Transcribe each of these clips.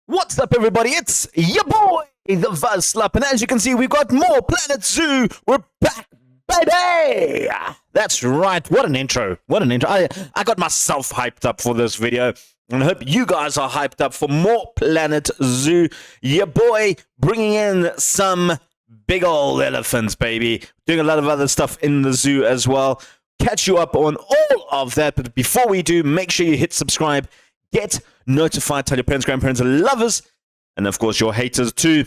What's up, everybody? It's your boy, the Vuslap, and as you can see, we've got more Planet Zoo. We're back, baby! That's right. What an intro. What an intro. I got myself hyped up for this video, and I hope you guys are hyped up for more Planet Zoo. Your boy bringing in some big old elephants, baby. Doing a lot of other stuff in the zoo as well. Catch you up on all of that, but before we do, make sure you hit subscribe. Get notified, tell your parents, grandparents, and lovers, and of course your haters too,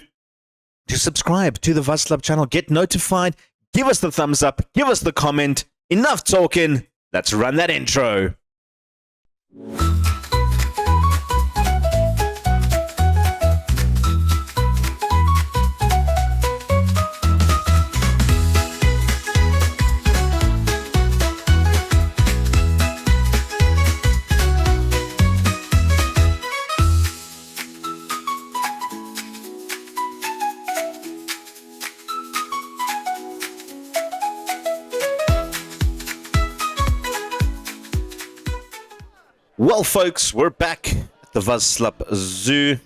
to subscribe to the Vuslap channel. Get notified, give us the thumbs up, give us the comment. Enough talking, let's run that intro. Well, folks, we're back at the Vuslap Zoo.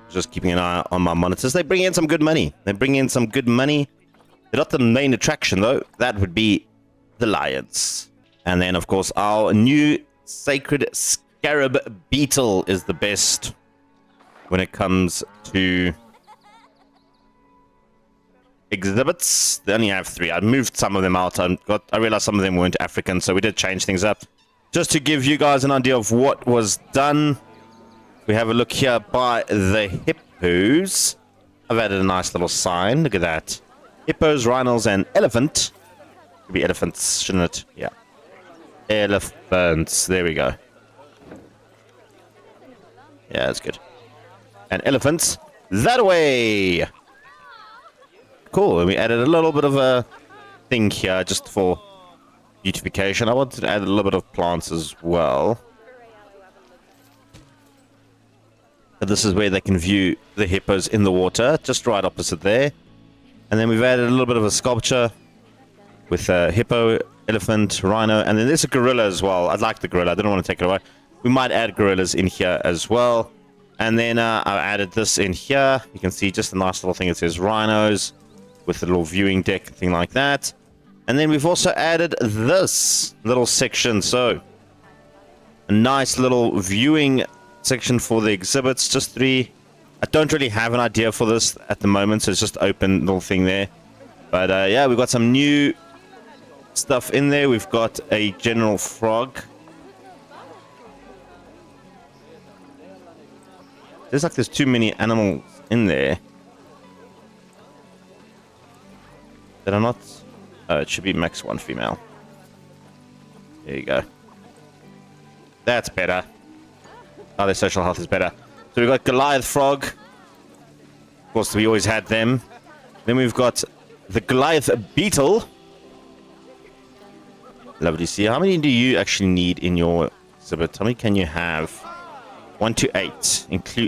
Just keeping an eye on my monitors. They bring in some good money. They're not the main attraction, though. That would be the lions. And then, of course, our new sacred scarab beetle is the best when it comes to exhibits. They only have 3. I moved some of them out. I realized some of them weren't African, so we did change things up. Just to give you guys an idea of what was done, we have a look here by the hippos. I've added a nice little sign. Look at that. Hippos, rhinos, and elephant. Could be elephants, shouldn't it? Yeah. Elephants. There we go. Yeah, that's good. And elephants that way. Cool. And we added a little bit of a thing here just for beautification. I wanted to add a little bit of plants as well. But this is where they can view the hippos in the water, just right opposite there. And then we've added a little bit of a sculpture with a hippo, elephant, rhino, and then there's a gorilla as well. I'd like the gorilla. I don't want to take it away. We might add gorillas in here as well. And then I've added this in here. You can see just a nice little thing that says rhinos with a little viewing deck, thing like that. And then we've also added this little section, so a nice little viewing section for the exhibits, just 3. I don't really have an idea for this at the moment, so it's just open little thing there. But yeah, we've got some new stuff in there. We've got a general frog. There's too many animals in there that are not... it should be max 1 female. There you go. That's better. Oh, their social health is better. So we've got Goliath frog. Of course, we always had them. Then we've got the Goliath beetle. Lovely to see. How many do you actually need in your exhibit? How many can you have? 1 to 8,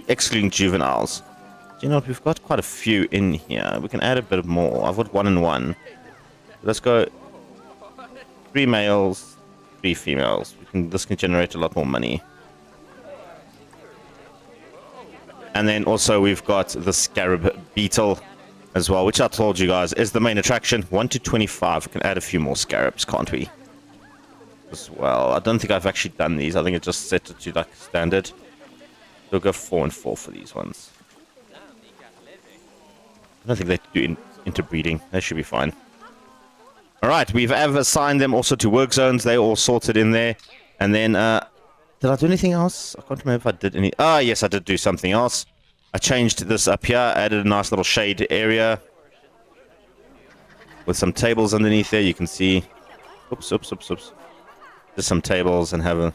excluding juveniles. Do you know what? We've got quite a few in here. We can add a bit more. I've got 1 and 1. Let's go 3 males, 3 females. This can generate a lot more money. And then also we've got the scarab beetle as well, which I told you guys is the main attraction. 1 to 25. We can add a few more scarabs, can't we? As well. I don't think I've actually done these. I think it just set it to like standard. We'll go 4 and 4 for these ones. I don't think they do interbreeding. They should be fine. Alright, we've assigned them also to work zones. They're all sorted in there. And then, did I do anything else? I can't remember if I did any... Ah, yes, I did do something else. I changed this up here. I added a nice little shade area with some tables underneath there. You can see... Oops. Just some tables and have a...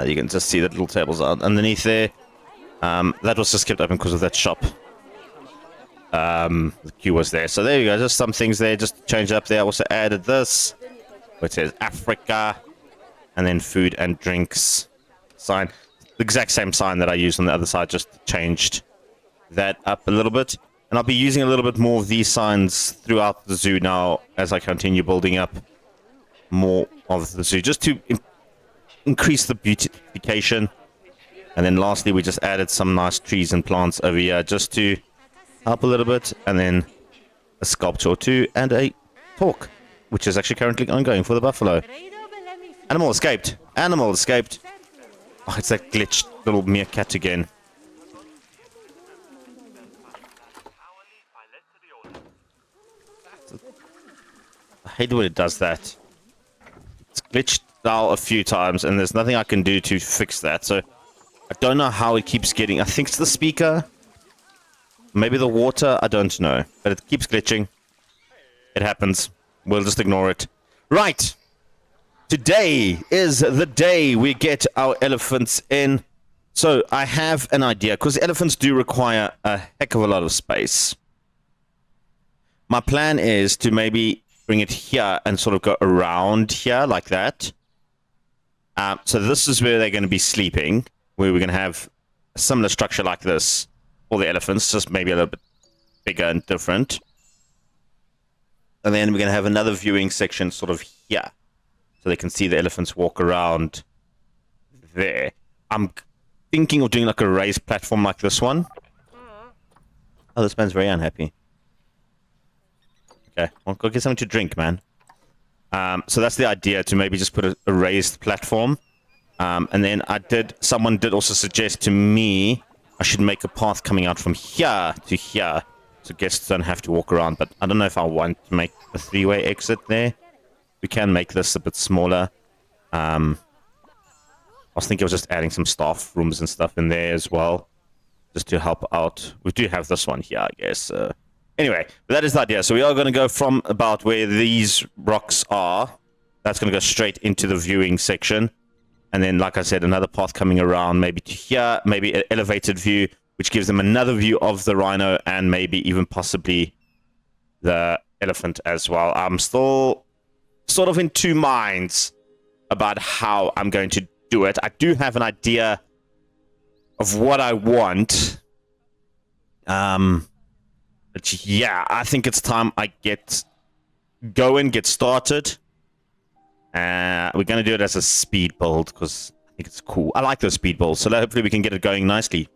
you can just see the little tables are underneath there. That was just kept open because of that shop. The queue was there. So there you go. Just some things there. Just change up there. I also added this, which says Africa, and then food and drinks sign. The exact same sign that I used on the other side. Just changed that up a little bit. And I'll be using a little bit more of these signs throughout the zoo now as I continue building up more of the zoo. Just to increase the beautification. And then lastly, we just added some nice trees and plants over here just to help a little bit. And then a sculpture or two and a talk, which is actually currently ongoing for the buffalo. Animal escaped. Animal escaped. Oh, it's that glitched little meerkat again. I hate when it does that. It's glitched out a few times and there's nothing I can do to fix that. So I don't know how it keeps getting... I think it's the speaker. Maybe the water. I don't know. But it keeps glitching. It happens. We'll just ignore it. Right. Today is the day we get our elephants in. So I have an idea. Because elephants do require a heck of a lot of space. My plan is to maybe bring it here and sort of go around here like that. So this is where they're going to be sleeping. Where we're going to have a similar structure like this for the elephants. Just maybe a little bit bigger and different. And then we're going to have another viewing section sort of here. So they can see the elephants walk around there. I'm thinking of doing like a raised platform like this one. Oh, this man's very unhappy. Okay, well, go get something to drink, man. So that's the idea, to maybe just put a raised platform. And then someone did also suggest to me I should make a path coming out from here to here. So guests don't have to walk around, but I don't know if I want to make a three-way exit there. We can make this a bit smaller. I was thinking of just adding some staff rooms and stuff in there as well, just to help out. We do have this one here, I guess. Anyway, but that is the idea. So we are going to go from about where these rocks are. That's going to go straight into the viewing section. And then, like I said, another path coming around maybe to here, maybe an elevated view, which gives them another view of the rhino and maybe even possibly the elephant as well. I'm still sort of in two minds about how I'm going to do it. I do have an idea of what I want. But yeah, I think it's time I get started. We're going to do it as a speed build because I think it's cool. I like those speed builds, so hopefully we can get it going nicely.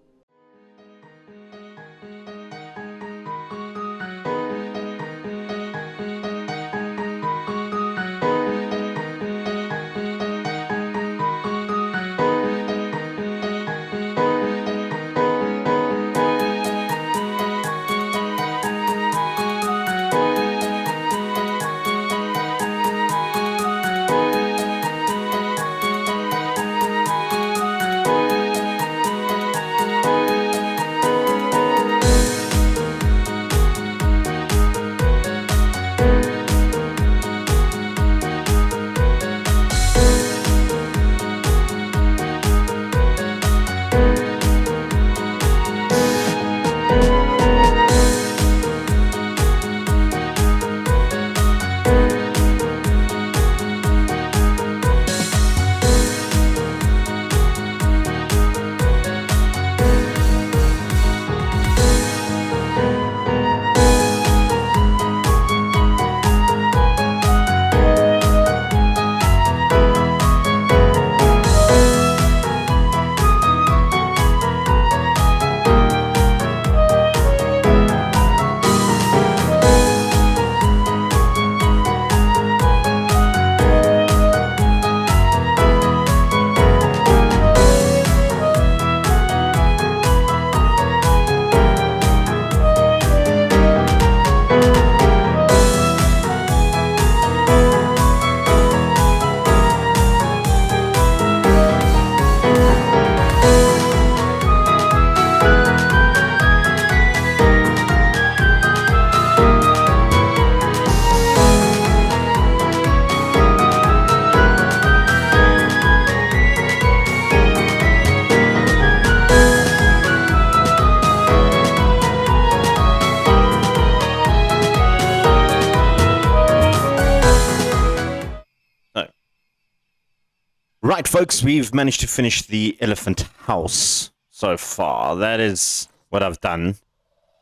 Right, folks, we've managed to finish the elephant house so far. That is what I've done.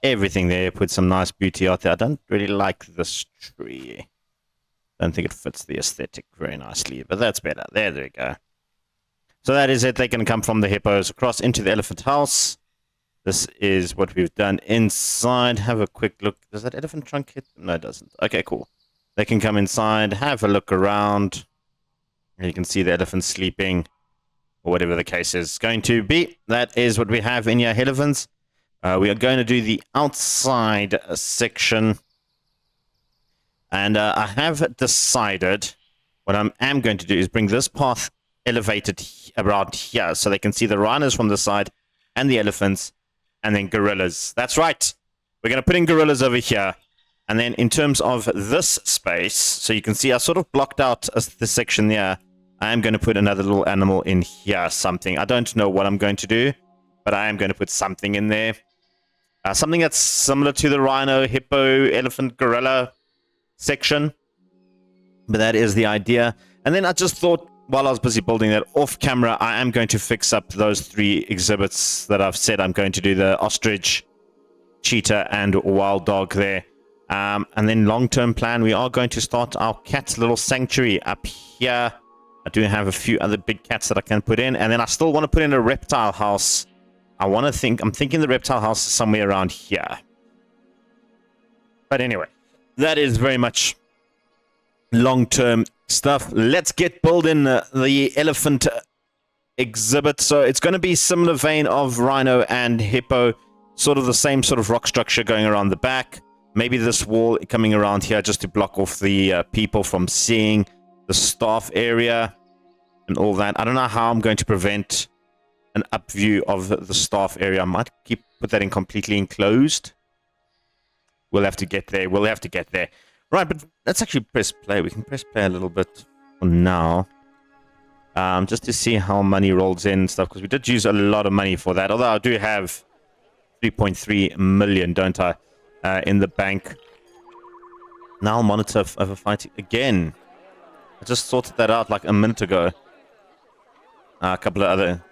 Everything there, put some nice beauty out there. I don't really like this tree. Don't think it fits the aesthetic very nicely, but that's better. There we go. So that is it. They can come from the hippos across into the elephant house. This is what we've done inside. Have a quick look. Does that elephant trunk hit? No, it doesn't. Okay, cool. They can come inside, have a look around. And you can see the elephant sleeping, or whatever the case is going to be. That is what we have in here, elephants. We are going to do the outside section. And I have decided what I am going to do is bring this path elevated around here so they can see the rhinos from the side and the elephants and then gorillas. That's right. We're going to put in gorillas over here. And then in terms of this space, so you can see I sort of blocked out this section there. I am going to put another little animal in here, something. I don't know what I'm going to do, but I am going to put something in there. Something that's similar to the rhino, hippo, elephant, gorilla section. But that is the idea. And then I just thought, while I was busy building that off camera, I am going to fix up those 3 exhibits that I've said I'm going to do. The ostrich, cheetah, and wild dog there. And then long-term plan, we are going to start our cat little sanctuary up here. I do have a few other big cats that I can put in. And then I still want to put in a reptile house. I'm thinking the reptile house is somewhere around here. But anyway, that is very much long-term stuff. Let's get building the elephant exhibit. So it's going to be similar vein of rhino and hippo. Sort of the same sort of rock structure going around the back. Maybe this wall coming around here just to block off the people from seeing the staff area and all that. I don't know how I'm going to prevent an up view of the staff area. I might put that in completely enclosed. We'll have to get there. Right, but let's actually press play. We can press play a little bit for now. Just to see how money rolls in and stuff. Because we did use a lot of money for that. Although I do have 3.3 million, don't I? In the bank. Now monitor of a fight again. I just sorted that out like a minute ago. A couple of other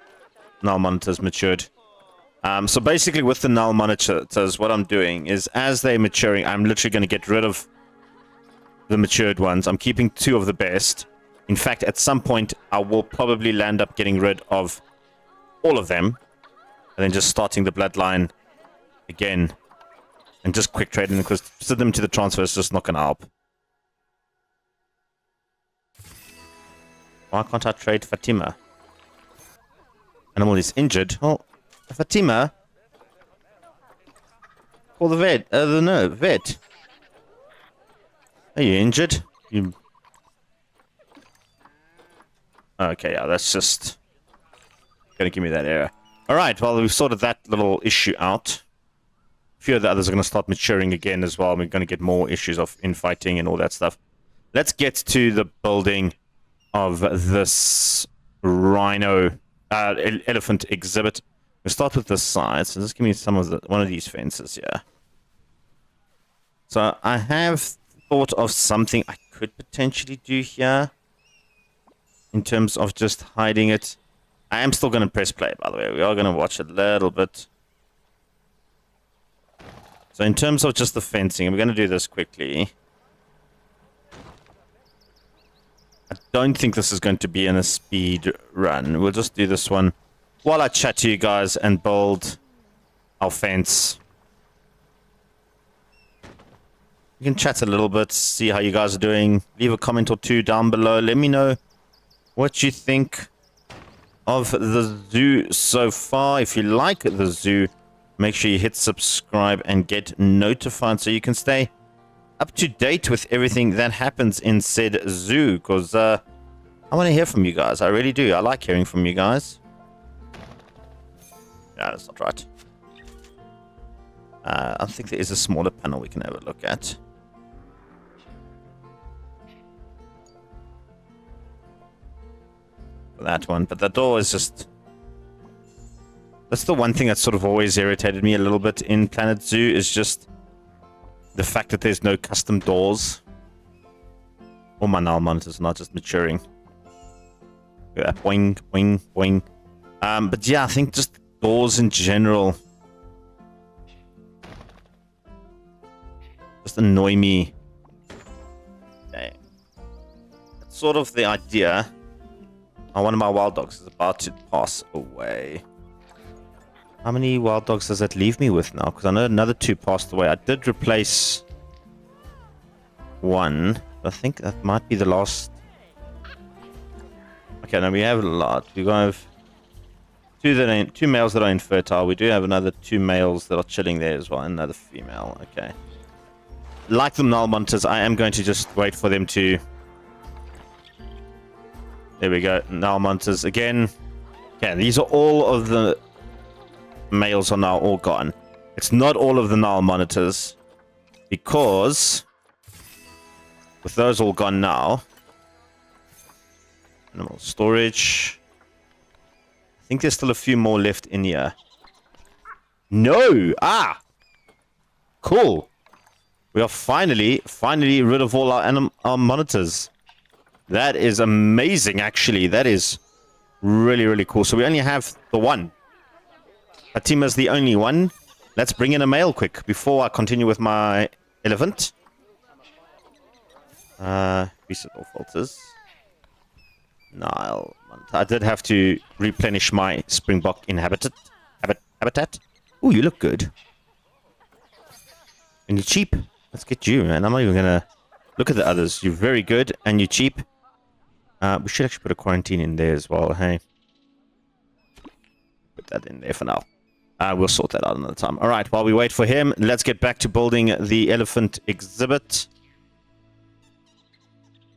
null monitors matured. So basically with the null monitors, what I'm doing is as they're maturing, I'm literally going to get rid of the matured ones. I'm keeping 2 of the best. In fact, at some point, I will probably land up getting rid of all of them. And then just starting the bloodline again. And just quick trading, because send them to the transfer is just not going to help. Why can't I trade Fatima? Animal is injured. Oh, Fatima? Call the vet. Vet. Are you injured? You... Okay, yeah, that's just going to give me that error. Alright, well, we've sorted that little issue out. A few of the others are going to start maturing again as well. We're going to get more issues of infighting and all that stuff. Let's get to the building of this rhino elephant exhibit. We'll start with the sides. So just give me one of these fences here. So I have thought of something I could potentially do here in terms of just hiding it. I am still going to press play, by the way. We are going to watch a little bit. So in terms of just the fencing, we're going to do this quickly. I don't think this is going to be in a speed run. We'll just do this one while I chat to you guys and build our fence. We can chat a little bit, see how you guys are doing. Leave a comment or 2 down below. Let me know what you think of the zoo so far. If you like the zoo, make sure you hit subscribe and get notified so you can stay up to date with everything that happens in said zoo. Because I want to hear from you guys. I really do. I like hearing from you guys. Yeah, that's not right. I think there is a smaller panel we can have a look at. For that one. But the door is just... That's the one thing that sort of always irritated me a little bit in Planet Zoo, is just the fact that there's no custom doors. All my null monitors are not just maturing. Look at that. Boing, boing, boing. But yeah, I think just doors in general just annoy me. Okay. That's sort of the idea. one of my wild dogs is about to pass away. How many wild dogs does that leave me with now? Because I know another 2 passed away. I did replace 1. I think that might be the last. Okay, now we have a lot. We're going to have 2 males that are infertile. We do have another 2 males that are chilling there as well. And another female. Okay. Like the null monitors, I am going to just wait for them to... There we go. Null monitors again. Okay, these are all of the males are now all gone. It's not all of the null monitors because with those all gone now, animal storage. I think there's still a few more left in here. No! Ah! Cool. We are finally rid of all our monitors. That is amazing, actually. That is really, really cool. So we only have the one. Atima's the only one. Let's bring in a male quick before I continue with my elephant. Reset all filters. Nile. I did have to replenish my springbok habitat. Ooh, you look good. And you're cheap. Let's get you, man. I'm not even gonna look at the others. You're very good and you're cheap. We should actually put a quarantine in there as well, hey? Put that in there for now. We'll sort that out another time. Alright, while we wait for him, let's get back to building the elephant exhibit.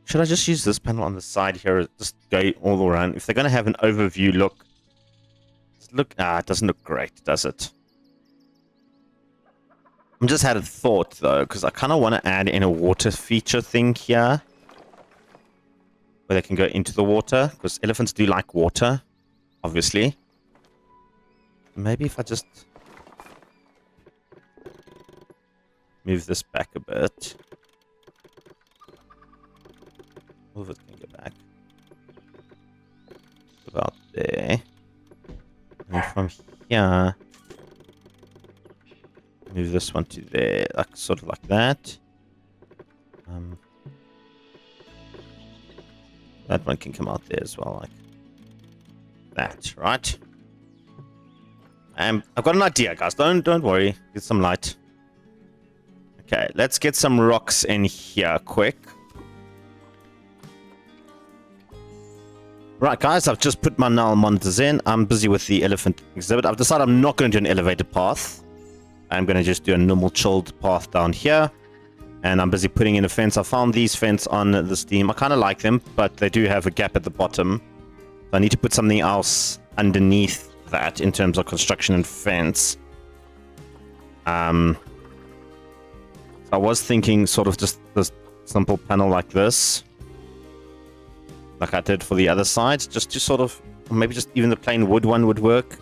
Should I just use this panel on the side here? Just go all around. If they're going to have an overview look. It doesn't look great, does it? I just had a thought, though, because I kind of want to add in a water feature thing here. Where they can go into the water, because elephants do like water, obviously. Maybe if I just move this back a bit. Move it, can go back. About there. And from here, move this one to there, like sort of like that. That one can come out there as well, like that, right? I've got an idea, guys. Don't worry. Get some light. Okay, let's get some rocks in here quick. Right, guys, I've just put my null monitors in. I'm busy with the elephant exhibit. I've decided I'm not going to do an elevated path. I'm going to just do a normal chilled path down here. And I'm busy putting in a fence. I found these fence on this team. I kind of like them, but they do have a gap at the bottom. So I need to put something else underneath that in terms of construction and fence. So I was thinking sort of just this simple panel like this. Like I did for the other side. Just to sort of, maybe just even the plain wood one would work.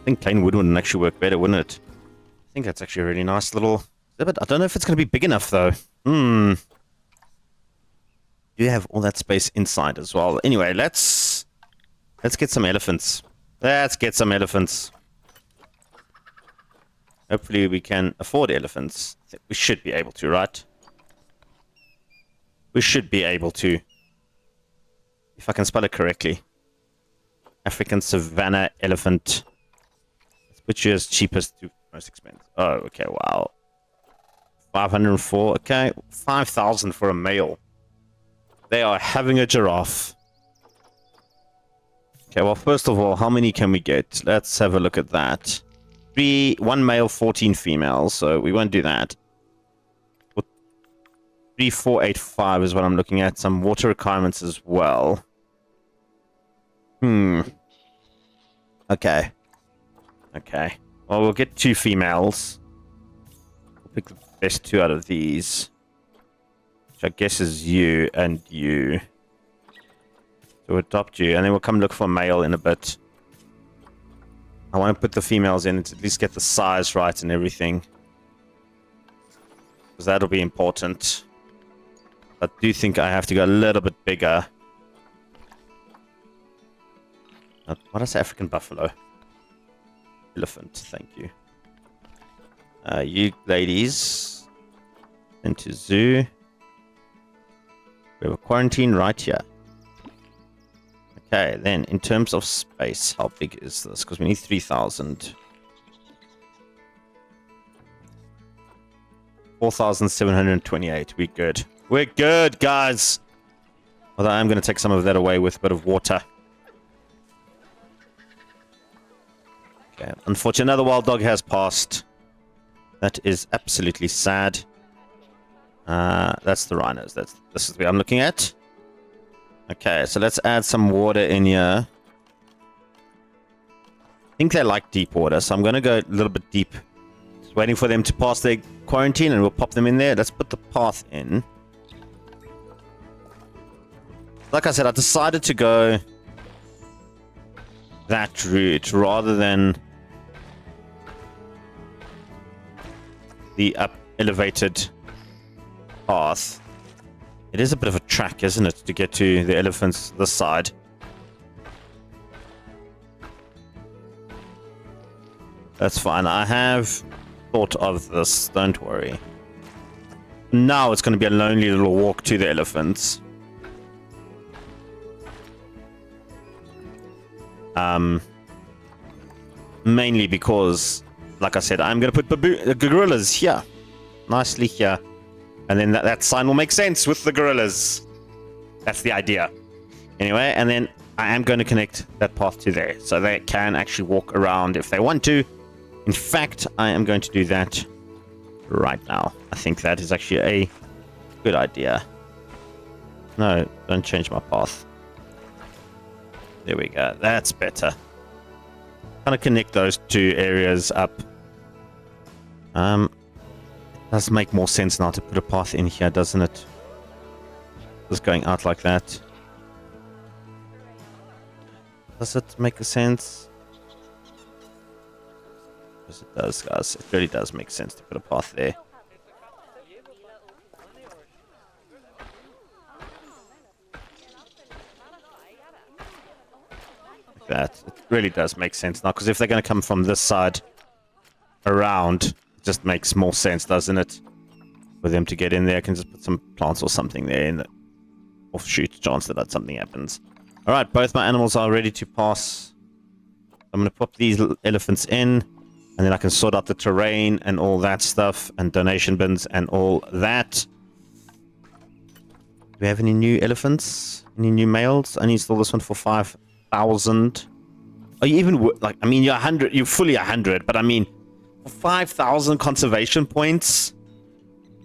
I think plain wood wouldn't actually work better, wouldn't it? I think that's actually a really nice little exhibit. I don't know if it's going to be big enough though. Do you have all that space inside as well? Anyway, let's get some elephants. Let's get some elephants. Hopefully we can afford elephants. We should be able to, right? We should be able to. If I can spell it correctly. African Savannah Elephant. Let's put you as cheapest to most expensive. Oh, okay, wow. 504, okay. 5,000 for a male. They are having a giraffe. Okay, well, first of all, how many can we get? Let's have a look at that. 1 male, 14 females, so we won't do that. 3485 is what I'm looking at. Some water requirements as well. Okay. Okay. Well, we'll get 2 females. We'll pick the best 2 out of these. Which I guess is you and you. So we'll adopt you, and then we'll come look for a male in a bit. I want to put the females in to at least get the size right and everything. Because that'll be important. I do think I have to go a little bit bigger. What is African buffalo? Elephant, thank you. You ladies. Into zoo. We have a quarantine right here. Okay, then in terms of space, how big is this? Because we need 3,000. 4,728. We're good. We're good, guys. Although I'm going to take some of that away with a bit of water. Okay, unfortunately, another wild dog has passed. That is absolutely sad. That's the rhinos. This is what I'm looking at. Okay, so let's add some water in here. I think they like deep water, so I'm going to go a little bit deep. Just waiting for them to pass their quarantine, and we'll pop them in there. Let's put the path in. Like I said, I decided to go that route rather than the up elevated path. It is a bit of a track, isn't it, to get to the elephants this side. That's fine. I have thought of this, don't worry. Now it's going to be a lonely little walk to the elephants. Mainly because, like I said, I'm going to put gorillas here. Nicely here. And then that sign will make sense with the gorillas. That's the idea. Anyway, and then I am going to connect that path to there. So they can actually walk around if they want to. In fact, I am going to do that right now. I think that is actually a good idea. No, don't change my path. There we go. That's better. Kind of connect those two areas up. It does make more sense now to put a path in here, doesn't it? Just going out like that. Does it make sense? Yes, it does, guys. It really does make sense to put a path there. That it really does make sense now, because if they're going to come from this side around, it just makes more sense, doesn't it, for them to get in there? I can just put some plants or something there in the offshoot chance that something happens. All right, both my animals are ready to pass. I'm going to pop these elephants in, and then I can sort out the terrain and all that stuff, and donation bins and all that. Do we have any new elephants? Any new males? I need to install this one for 5,000. Are you even like? I mean, you're 100. You're fully 100, but I mean, for 5,000 conservation points,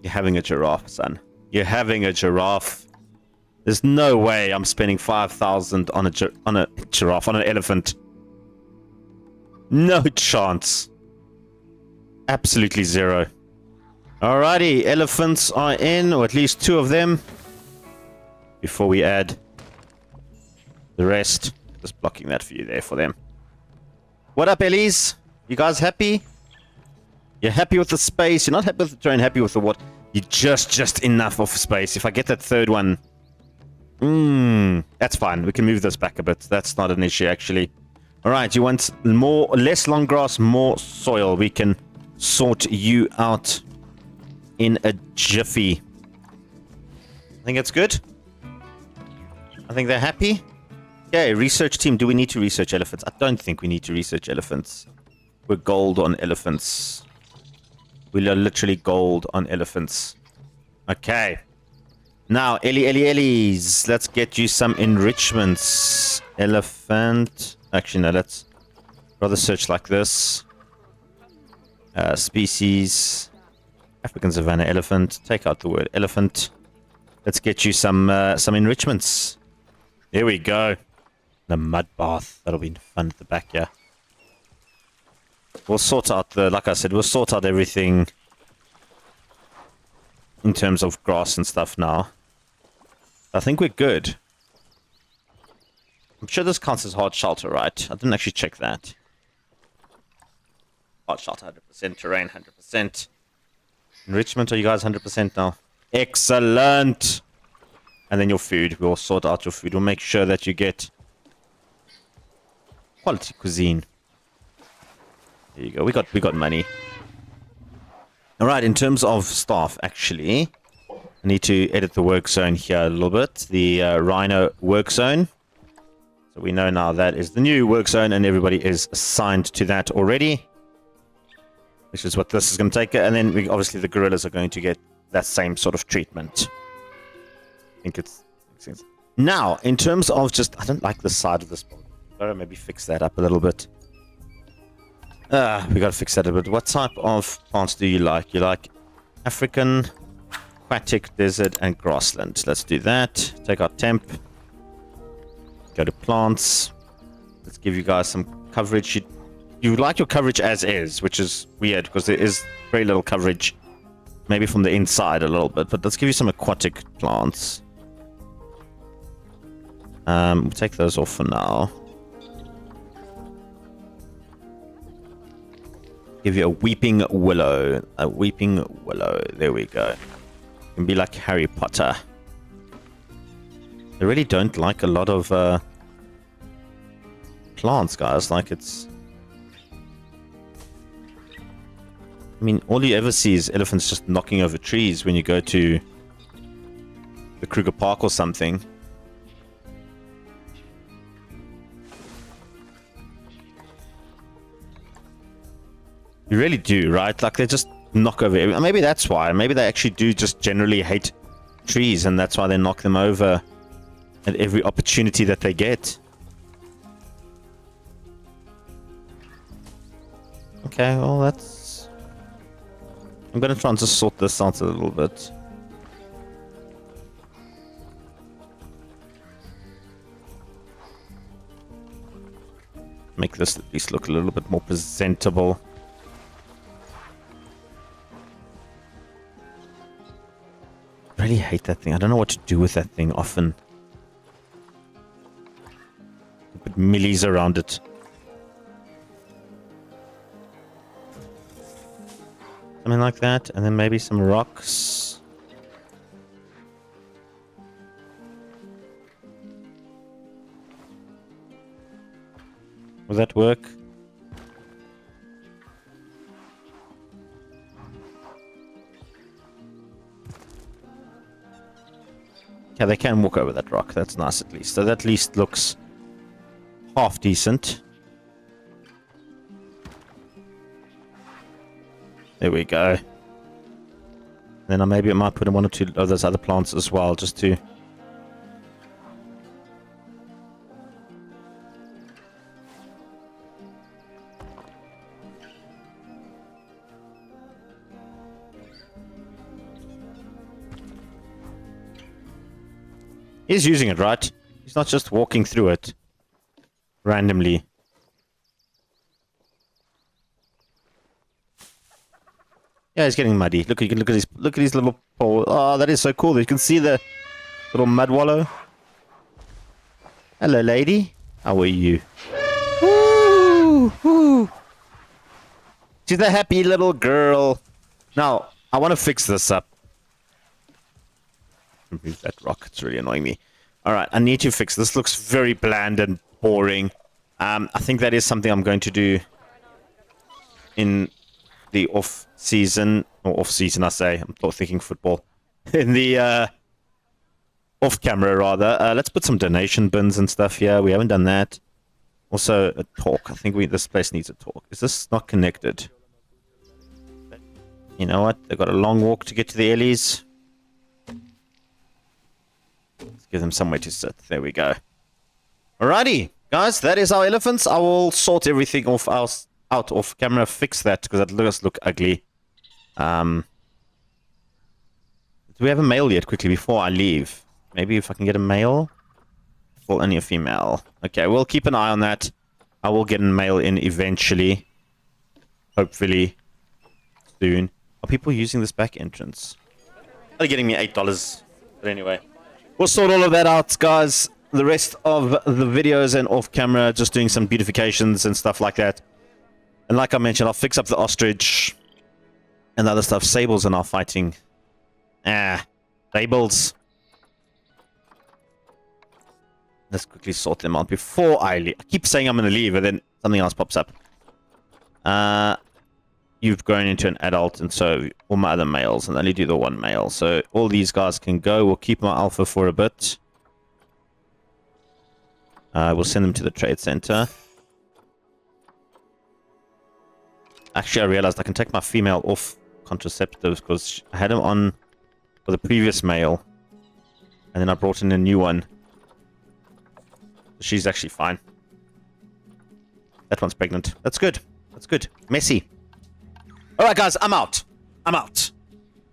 you're having a giraffe, son. You're having a giraffe. There's no way I'm spending 5,000 on a giraffe, on an elephant. No chance. Absolutely zero. Alrighty, elephants are in, or at least 2 of them. Before we add the rest. Just blocking that for you there for them. What up, Ellies? You guys happy? You're happy with the space? You're not happy with the terrain, happy with the what? You're just enough of space. If I get that third one... that's fine. We can move this back a bit. That's not an issue, actually. Alright, you want less long grass, more soil. We can sort you out in a jiffy. I think it's good. I think they're happy. Okay, research team. Do we need to research elephants? I don't think we need to research elephants. We're gold on elephants. We are literally gold on elephants. Okay. Now, Ellies. Let's get you some enrichments. Elephant. Actually, no, let's rather search like this. Species. African savanna elephant. Take out the word elephant. Let's get you some enrichments. There we go. The mud bath. That'll be fun at the back, yeah. We'll sort out like I said, we'll sort out everything in terms of grass and stuff now. I think we're good. I'm sure this counts as hard shelter, right? I didn't actually check that. Hard shelter, 100%. Terrain, 100%. Enrichment, are you guys 100% now? Excellent! And then your food. We'll sort out your food. We'll make sure that you get quality cuisine. There you go. We got money. Alright, in terms of staff, actually, I need to edit the work zone here a little bit. The rhino work zone. So we know now that is the new work zone, and everybody is assigned to that already. Which is what this is going to take. And then obviously the gorillas are going to get that same sort of treatment. I think it's makes sense. Now, in terms of just, I don't like the side of this board. Gotta maybe fix that up a little bit. We gotta fix that a bit. What type of plants do you like? You like African, aquatic, desert, and grassland. Let's do that. Take our temp. Go to plants. Let's give you guys some coverage. You like your coverage as is, which is weird because there is very little coverage. Maybe from the inside a little bit, but let's give you some aquatic plants. We'll take those off for now. Give you a weeping willow. A weeping willow. There we go. You can be like Harry Potter. They really don't like a lot of plants, guys. Like it's... I mean, all you ever see is elephants just knocking over trees when you go to the Kruger Park or something. You really do, right? Like, they just knock over everything. Maybe that's why. Maybe they actually do just generally hate trees, and that's why they knock them over at every opportunity that they get. Okay, well, that's... I'm going to try and just sort this out a little bit. Make this at least look a little bit more presentable. I really hate that thing. I don't know what to do with that thing often. Put millies around it. Something like that, and then maybe some rocks. Will that work? Yeah, they can walk over that rock. That's nice at least. So that at least looks half decent. There we go. Then maybe I might put in one or two of those other plants as well, just to... He's using it, right? He's not just walking through it randomly. Yeah, he's getting muddy. Look, you can look at his little paw. Oh, that is so cool. You can see the little mud wallow. Hello, lady. How are you? Woo, woo. She's a happy little girl. Now, I want to fix this up. Remove that rock. It's really annoying me. All right, I need to fix this. Looks very bland and boring. I think that is something I'm going to do in the off-season, or off-season I say. I'm thinking football. In the off-camera, rather. Let's put some donation bins and stuff here. We haven't done that. Also, a talk. I think this place needs a talk. Is this not connected? You know what? They've got a long walk to get to the Ellies. Let's give them somewhere to sit. There we go. Alrighty, guys, that is our elephants. I will sort everything out off camera, fix that because that does look ugly. Do we have a male yet? Quickly before I leave, maybe if I can get a male. Well, only a female. Okay, we'll keep an eye on that. I will get a male in eventually, hopefully soon. Are people using this back entrance? They're getting me $8, but anyway. We'll sort all of that out, guys. The rest of the videos and off camera, just doing some beautifications and stuff like that. And like I mentioned, I'll fix up the ostrich and the other stuff. Sables are now fighting. Sables. Let's quickly sort them out before I leave. I keep saying I'm going to leave, and then something else pops up. You've grown into an adult, and so all my other males, and only do the one male. So all these guys can go. We'll keep my alpha for a bit. We'll send them to the trade center. Actually, I realized I can take my female off contraceptives because I had them on for the previous male. And then I brought in a new one. She's actually fine. That one's pregnant. That's good. That's good. Messy. Alright guys, I'm out. I'm out.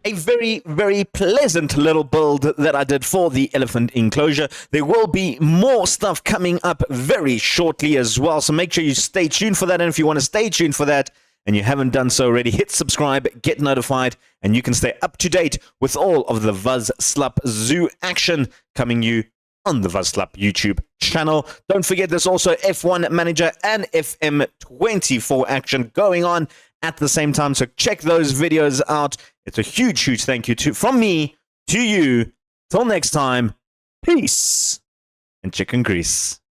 A very, very pleasant little build that I did for the elephant enclosure. There will be more stuff coming up very shortly as well. So make sure you stay tuned for that. And if you want to stay tuned for that, and you haven't done so already, hit subscribe, get notified, and you can stay up to date with all of the Vuzzslup Zoo action coming you on the Vuzzslup YouTube channel. Don't forget there's also F1 Manager and FM24 action going on at the same time, so check those videos out. It's a huge, huge thank you from me to you. Till next time, peace and chicken grease.